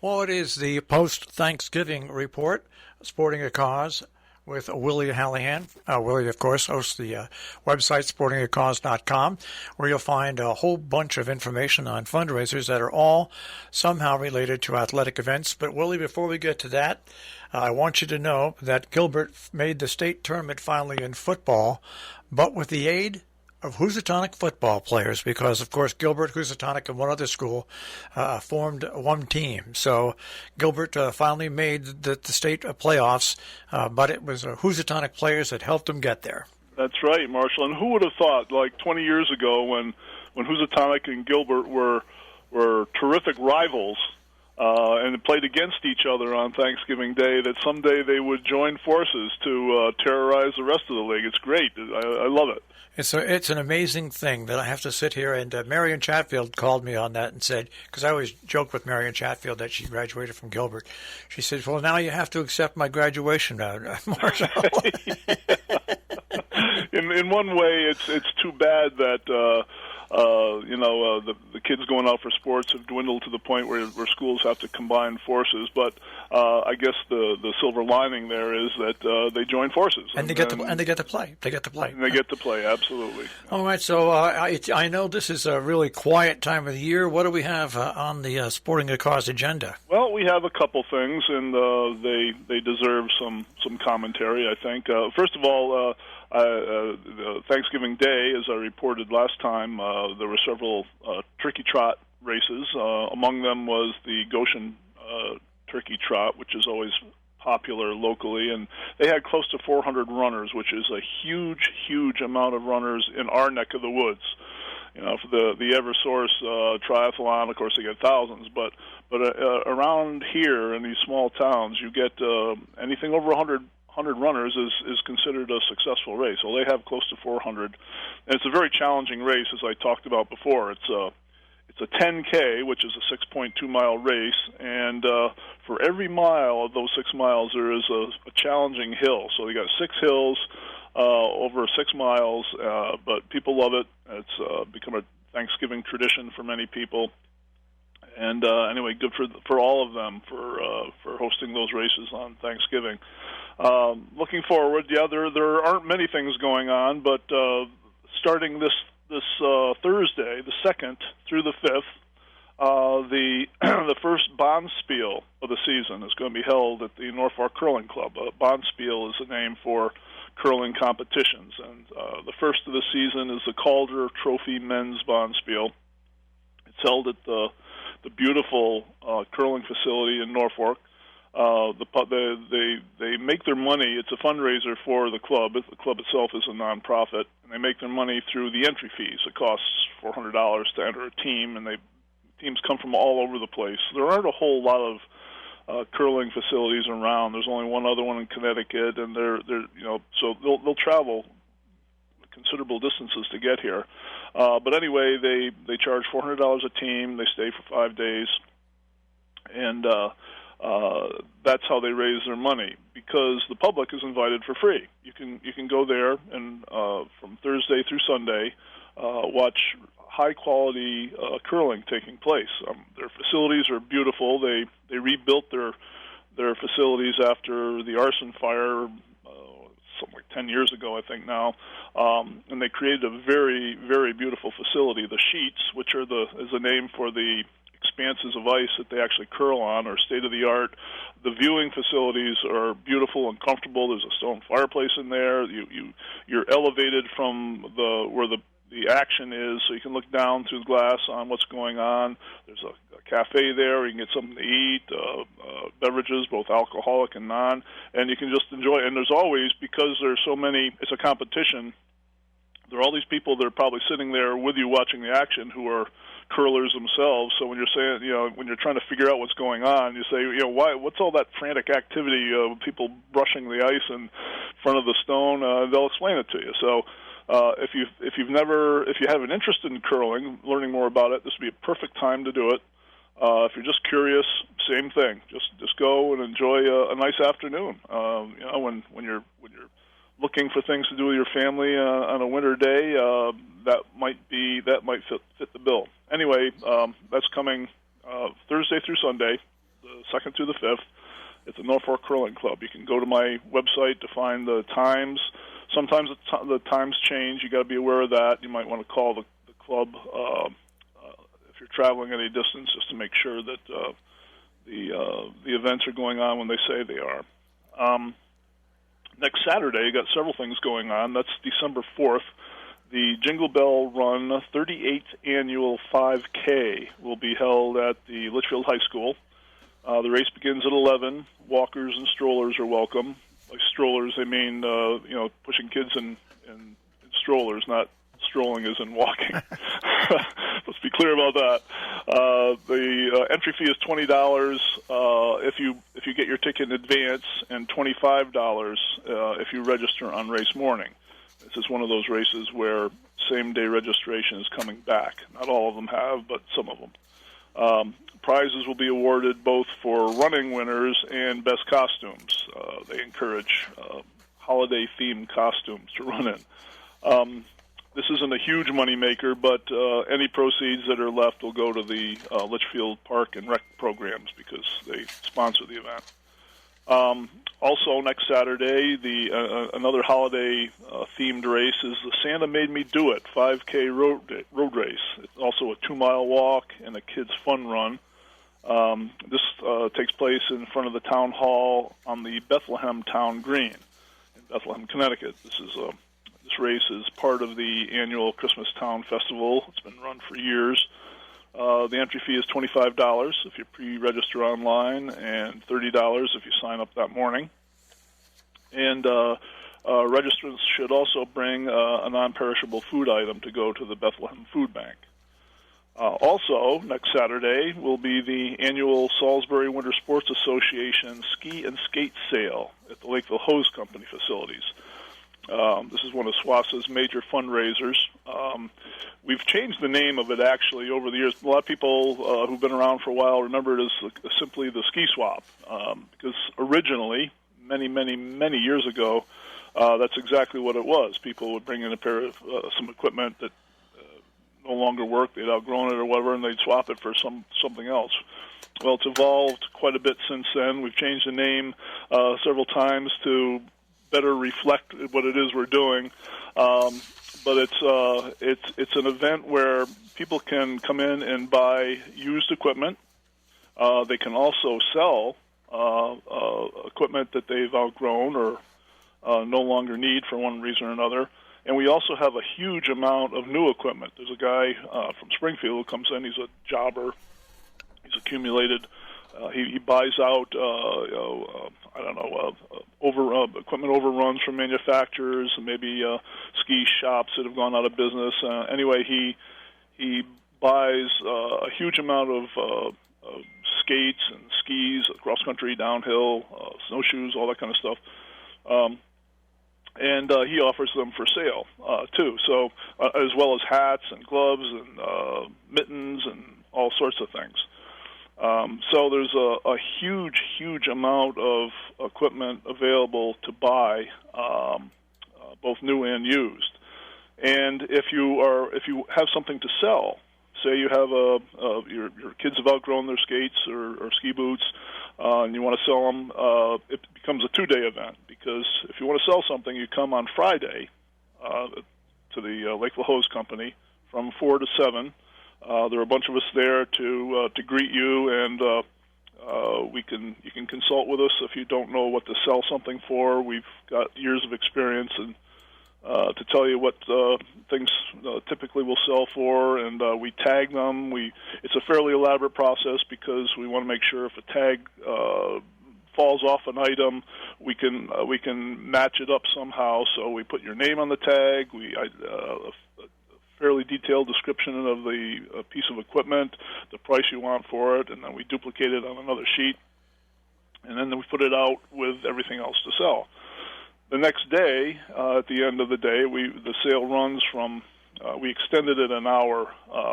Well, it is the post-Thanksgiving report, Sporting a Cause, with Willie Hallihan. Willie, of course, hosts the website sportingacause.com, where you'll find a whole bunch of information on fundraisers that are all somehow related to athletic events. But, Willie, before we get to that, I want you to know that Gilbert made the state tournament finally in football, but with the aid of Housatonic football players, because, of course, Gilbert, Housatonic, and one other school formed one team. So Gilbert finally made the state playoffs, but it was Housatonic players that helped them get there. That's right, Marshall. And who would have thought, like 20 years ago, when Housatonic and Gilbert were terrific rivals and played against each other on Thanksgiving Day, that someday they would join forces to terrorize the rest of the league. It's great. I love it. It's an amazing thing that I have to sit here, and Marion Chatfield called me on that and said, because I always joke with Marion Chatfield that she graduated from Gilbert. She said, well, now you have to accept my graduation, Marshall. In one way, it's too bad that the kids going out for sports have dwindled to the point where schools have to combine forces. But I guess the silver lining there is that they join forces and they get to play. They get to play. And they get to play. Absolutely. All right. So I know this is a really quiet time of the year. What do we have on the Sporting a Cause agenda? Well, we have a couple things, and they deserve some commentary, I think. First of all, Thanksgiving Day, as I reported last time, there were several turkey trot races. Among them was the Goshen turkey trot, which is always popular locally, and they had close to 400 runners, which is a huge amount of runners in our neck of the woods. You know, for the Eversource triathlon, of course, they get thousands, but around here in these small towns, you get anything over 100 runners is considered a successful race. Well, they have close to 400, and it's a very challenging race, as I talked about before. It's a 10K, which is a 6.2-mile race, and for every mile of those 6 miles, there is a challenging hill. So you got 6 hills over 6 miles, but people love it. It's become a Thanksgiving tradition for many people. And anyway, good for all of them for hosting those races on Thanksgiving. Looking forward, there aren't many things going on, but starting this Thursday, the 2nd through the 5th, the first Bonspiel of the season is going to be held at the Norfolk Curling Club. Bonspiel is the name for curling competitions, and the first of the season is the Calder Trophy Men's Bonspiel. It's held at the beautiful curling facility in Norfolk. They make their money. It's a fundraiser for the club. The club itself is a nonprofit, and they make their money through the entry fees. It costs $400 to enter a team, and teams come from all over the place. There aren't a whole lot of curling facilities around. There's only one other one in Connecticut, and so they'll travel considerable distances to get here. But anyway, they charge $400 a team. They stay for 5 days, and that's how they raise their money, because the public is invited for free. You can go there and from Thursday through Sunday watch high-quality curling taking place. Their facilities are beautiful. They rebuilt their facilities after the arson fire something like 10 years ago, I think now, and they created a very, very beautiful facility. The sheets, which is the name for the expanses of ice that they actually curl on, are state-of-the-art. The viewing facilities are beautiful and comfortable. There's a stone fireplace in there. You're elevated from where the action is, so you can look down through the glass on what's going on. There's a cafe there. You can get something to eat, beverages, both alcoholic and non, and you can just enjoy it. And there's always, because there's so many, it's a competition, there are all these people that are probably sitting there with you watching the action who are curlers themselves. So when you're saying, when you're trying to figure out what's going on, you say, what's all that frantic activity, people brushing the ice in front of the stone? They'll explain it to you. So if you have an interest in curling, learning more about it, this would be a perfect time to do it. If you're just curious, same thing. Just go and enjoy a nice afternoon. When you're looking for things to do with your family on a winter day, that might fit the bill. Anyway, that's coming Thursday through Sunday, the 2nd through the 5th, at the Norfolk Curling Club. You can go to my website to find the times. Sometimes the times change. You got to be aware of that. You might want to call the club if you're traveling any distance, just to make sure that the events are going on when they say they are. Next Saturday, you got several things going on. That's December 4th. The Jingle Bell Run 38th Annual 5K will be held at the Litchfield High School. The race begins at 11. Walkers and strollers are welcome. By strollers, they mean pushing kids in strollers, not strolling as in walking. Let's be clear about that. The entry fee is $20 if you get your ticket in advance, and $25 if you register on race morning. This is one of those races where same-day registration is coming back. Not all of them have, but some of them. Prizes will be awarded both for running winners and best costumes. They encourage holiday-themed costumes to run in. This isn't a huge moneymaker, but any proceeds that are left will go to the Litchfield Park and Rec programs because they sponsor the event. Also, next Saturday, another holiday-themed race is the Santa Made Me Do It 5K road race. It's also a 2-mile walk and a kids' fun run. This takes place in front of the town hall on the Bethlehem Town Green in Bethlehem, Connecticut. This race is part of the annual Christmas Town Festival. It's been run for years. The entry fee is $25 if you pre-register online, and $30 if you sign up that morning. And registrants should also bring a non-perishable food item to go to the Bethlehem Food Bank. Also, next Saturday will be the annual Salisbury Winter Sports Association Ski and Skate Sale at the Lakeville Hose Company facilities. This is one of SWASA's major fundraisers. We've changed the name of it, actually, over the years. A lot of people who've been around for a while remember it as simply the Ski Swap, because originally, many years ago, that's exactly what it was. People would bring in a pair of some equipment that no longer worked, they'd outgrown it or whatever, and they'd swap it for something else. Well, it's evolved quite a bit since then. We've changed the name several times to better reflect what it is we're doing. But it's an event where people can come in and buy used equipment. They can also sell equipment that they've outgrown or no longer need for one reason or another. And we also have a huge amount of new equipment. There's a guy from Springfield who comes in. He's a jobber. He's accumulated. He buys out, equipment overruns from manufacturers, and maybe ski shops that have gone out of business. Anyway, he buys a huge amount of skates and skis, cross country, downhill, snowshoes, all that kind of stuff. And he offers them for sale too. So as well as hats and gloves and mittens and all sorts of things. So there's a huge amount of equipment available to buy, both new and used. And if you have something to sell, say you have your kids have outgrown their skates or ski boots, and you want to sell them, it becomes a 2-day event, because if you want to sell something, you come on Friday to the Lakeville Hose Company from 4 to 7. There are a bunch of us there to greet you, and you can consult with us if you don't know what to sell something for. We've got years of experience and to tell you what things typically will sell for, and we tag them. It's a fairly elaborate process because we want to make sure if a tag falls off an item, we can match it up somehow. So we put your name on the tag. A fairly detailed description of the piece of equipment, the price you want for it, and then we duplicate it on another sheet, and then we put it out with everything else to sell. The next day, at the end of the day, the sale runs from, we extended it an hour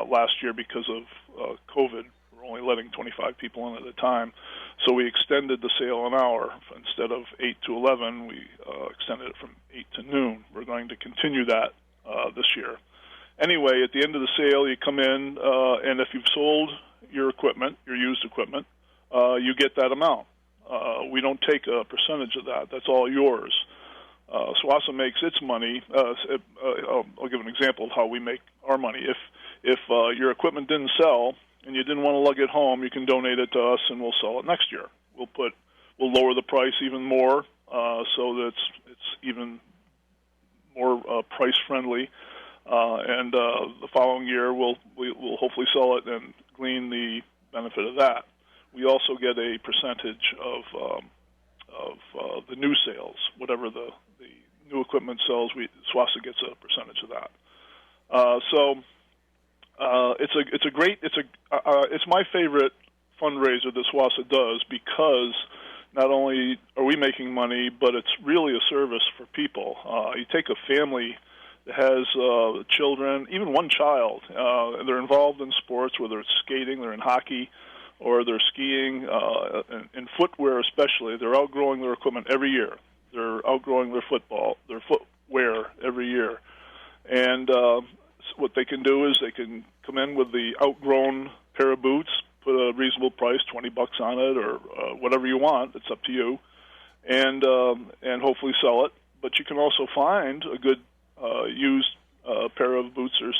last year because of COVID. We're only letting 25 people in at a time. So we extended the sale an hour. Instead of 8 to 11, we extended it from 8 to noon. We're going to continue that this year. Anyway, at the end of the sale, you come in, and if you've sold your equipment, your used equipment, you get that amount. We don't take a percentage of that. That's all yours. SWASA makes its money. I'll give an example of how we make our money. If your equipment didn't sell and you didn't want to lug it home, you can donate it to us, and we'll sell it next year. We'll lower the price even more, so that it's even more price friendly. And the following year, we'll hopefully sell it and glean the benefit of that. We also get a percentage of the new sales, whatever the new equipment sells. SWASA gets a percentage of that. It's my favorite fundraiser that SWASA does, because not only are we making money, but it's really a service for people. You take a family that has children, even one child, and they're involved in sports, whether it's skating, they're in hockey, or they're skiing, in footwear especially. They're outgrowing their equipment every year. They're outgrowing their footwear every year. And what they can do is they can come in with the outgrown pair of boots, put a reasonable price, $20 on it, or whatever you want. It's up to you, and hopefully sell it. But you can also find a good used pair of boots or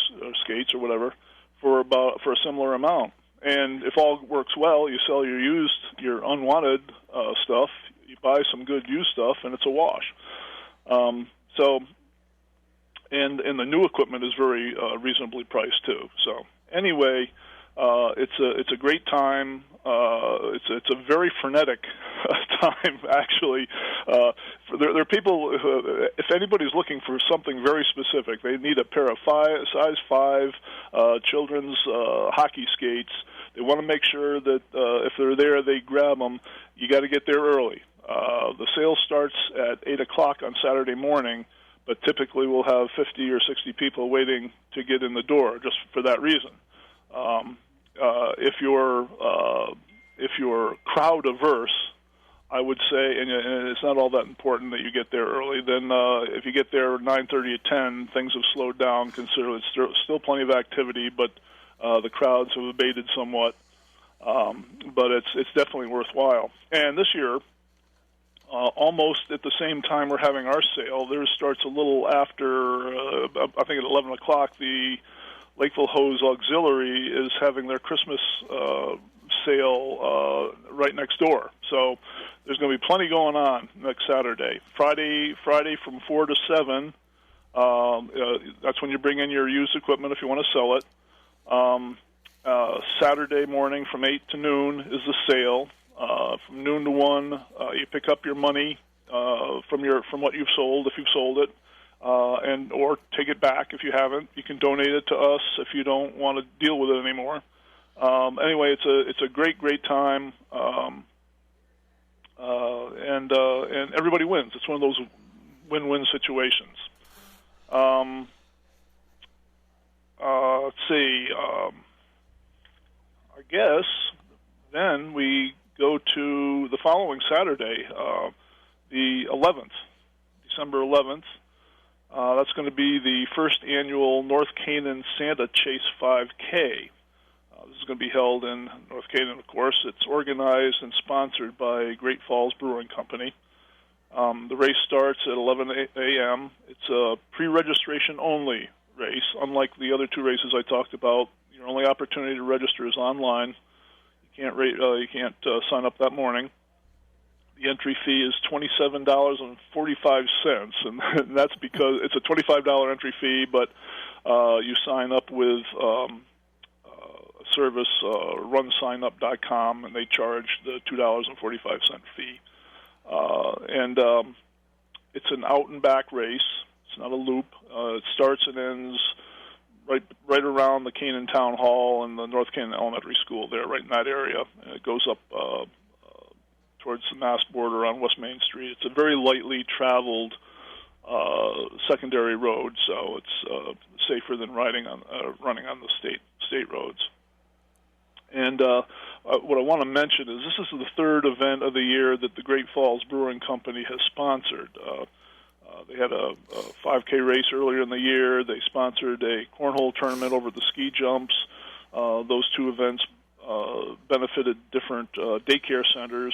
skates or whatever for a similar amount. And if all works well, you sell your unwanted stuff. You buy some good used stuff, and it's a wash. And the new equipment is very reasonably priced too. So anyway, it's a great time. It's a very frenetic time, actually. There are people if anybody's looking for something very specific, they need a pair of size 5 children's hockey skates. They want to make sure that if they're there, they grab them. You got to get there early. The sale starts at 8 o'clock on Saturday morning, but typically we'll have 50 or 60 people waiting to get in the door just for that reason. If you're crowd averse, I would say, and it's not all that important that you get there early. Then if you get there 9:30 or 10, things have slowed down considerably. It's still plenty of activity, but the crowds have abated somewhat. But it's definitely worthwhile. And this year, almost at the same time we're having our sale, theirs starts a little after, I think at 11 o'clock, the Lakeville Hose Auxiliary is having their Christmas sale right next door. So there's going to be plenty going on next Saturday. Friday from 4 to 7, that's when you bring in your used equipment if you want to sell it. Saturday morning from 8 to noon is the sale. From noon to 1, you pick up your money from what you've sold, if you've sold it, or take it back if you haven't. You can donate it to us if you don't want to deal with it anymore. Anyway, it's a great time, and everybody wins. It's one of those win-win situations. Let's see. I guess then we go to the following Saturday, the 11th, December 11th. That's going to be the first annual North Canaan Santa Chase 5K. This is going to be held in North Canaan, of course. It's organized and sponsored by Great Falls Brewing Company. The race starts at 11 a.m. It's a pre-registration only race. Unlike the other two races I talked about, your only opportunity to register is online. You can't sign up that morning. The entry fee is $27.45, and that's because it's a $25 entry fee, but you sign up with a service, runsignup.com, and they charge the $2.45 fee. And it's an out-and-back race. It's not a loop. It starts and ends right around the Canaan Town Hall and the North Canaan Elementary School there, right in that area. And it goes up towards the Mass border on West Main Street. It's a very lightly traveled secondary road, so it's safer than running on the state roads. And what I want to mention is this is the third event of the year that the Great Falls Brewing Company has sponsored. They had a 5K race earlier in the year. They sponsored a cornhole tournament over the ski jumps. Those two events benefited different daycare centers.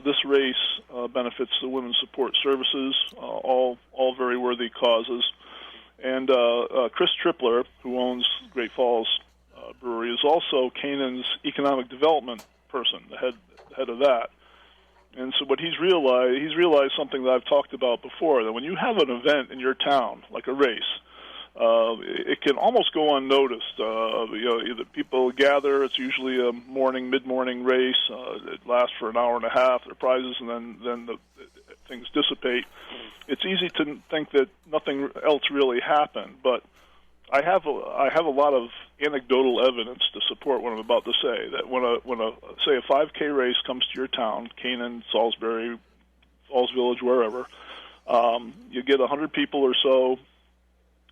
This race benefits the Women's Support Services, all very worthy causes. And Chris Tripler, who owns Great Falls Brewery, is also Canaan's economic development person, the head of that. And so what he's realized something that I've talked about before, that when you have an event in your town, like a race, it can almost go unnoticed. The people gather. It's usually a mid-morning race. It lasts for an hour and a half. There are prizes, and then things dissipate. It's easy to think that nothing else really happened, but I have a lot of anecdotal evidence to support what I'm about to say. That when a 5K race comes to your town, Canaan, Salisbury, Falls Village, wherever, you get 100 people or so.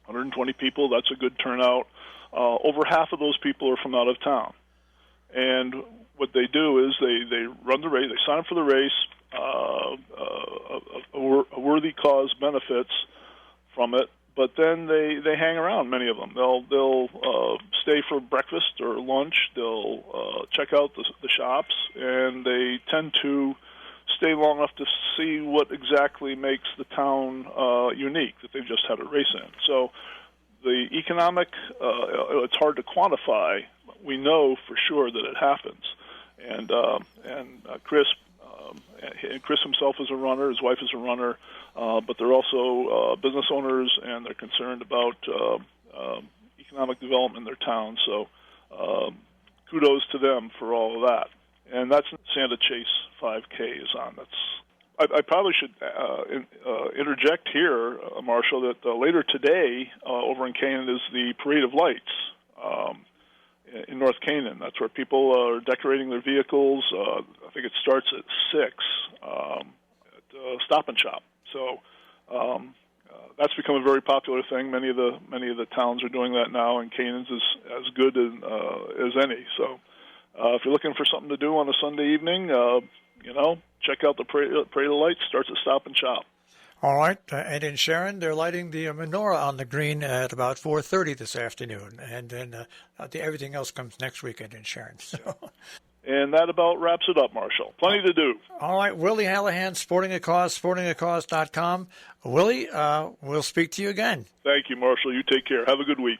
120 people, that's a good turnout. Over half of those people are from out of town. And what they do is they run the race, they sign up for the race, a worthy cause benefits from it, but then they hang around, many of them. They'll stay for breakfast or lunch, they'll check out the shops, and they tend to stay long enough to see what exactly makes the town unique that they've just had a race in. So the economic, it's hard to quantify. We know for sure that it happens. And Chris himself is a runner, his wife is a runner, but they're also business owners, and they're concerned about economic development in their town. So kudos to them for all of that. And that's Santa Chase 5K is on. I probably should interject here, Marshall, that later today over in Canaan is the Parade of Lights in North Canaan. That's where people are decorating their vehicles. I think it starts at 6 at Stop and Shop. So that's become a very popular thing. Many of the towns are doing that now, and Canaan's is as good as any. So. If you're looking for something to do on a Sunday evening, check out the Parade of Lights. Starts at Stop and Shop. All right. And in Sharon, they're lighting the menorah on the green at about 4:30 this afternoon. And then everything else comes next weekend in Sharon. So. And that about wraps it up, Marshall. Plenty to do. All right. Willie Hallihan, Sporting a Cause, sportingacause.com. Willie, we'll speak to you again. Thank you, Marshall. You take care. Have a good week.